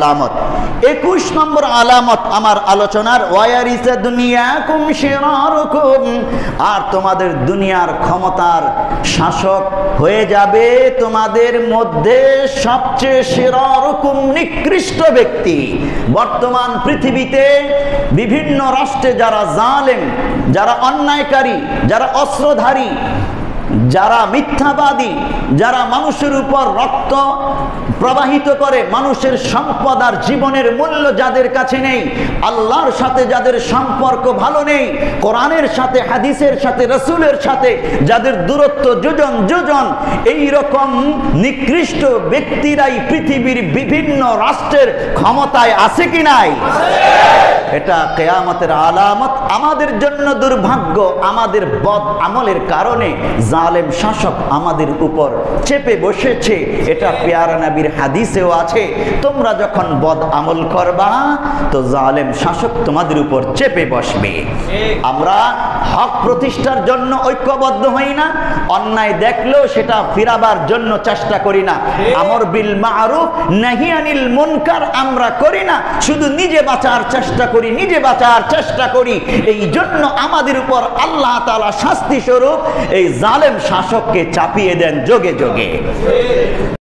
আলামত। 21 নম্বর আলামত আমার আলোচনার, ওয়ায়ারিসা দুনিয়াকুম শিরারুকুম, আর তোমাদের দুনিয়ার ক্ষমতার শাসক হয়ে যাবে তোমাদের মধ্যে সবচেয়ে শিরারুকুম, নিকৃষ্ট ব্যক্তি। বর্তমান পৃথিবীতে বিভিন্ন রাষ্ট্রে যারা জালেম, যারা অন্যায়কারী, যারা অস্ত্রধারী, যারা মিথ্যাবাদী, যারা মানুষের উপর রক্ত প্রবাহিত করে, মানুষের সম্পদ আর জীবনের মূল্য যাদের কাছে নেই, আল্লাহর সাথে যাদের সম্পর্ক ভালো নেই, কোরআনের সাথে, হাদিসের সাথে, রাসূলের সাথে যাদের দূরত্ব যোজন যোজন, এই রকম নিকৃষ্ট ব্যক্তিরাই পৃথিবীর বিভিন্ন রাষ্ট্রের ক্ষমতায় আছে কি নাই? এটা কিয়ামতের আলামত। আমাদের জন্য দুর্ভাগ্য, আমাদের বদ আমলের কারণে জালেম শাসক আমাদের উপর চেপে বসেছে। এটা পেয়ারা নবীর হাদিসেও আছে, তোমরা যখন বদ আমল করবা তো জালেম শাসক তোমাদের উপর চেপে বসবে। আমরা হক প্রতিষ্ঠার জন্য ঐক্যবদ্ধ হই না, অন্যায় দেখলেও সেটা ফিরাবার জন্য চেষ্টা করি না, আমর বিল মারুফ নাহি আনিল মুনকার আমরা করি না, শুধু নিজে বাঁচার চেষ্টা করি, নিজে বাঁচার চেষ্টা করি। এই জন্য আমাদের উপর আল্লাহ তাআলা শাস্তি স্বরূপ এই জালেম শাসককে চাপিয়ে দেন যোগে যোগে।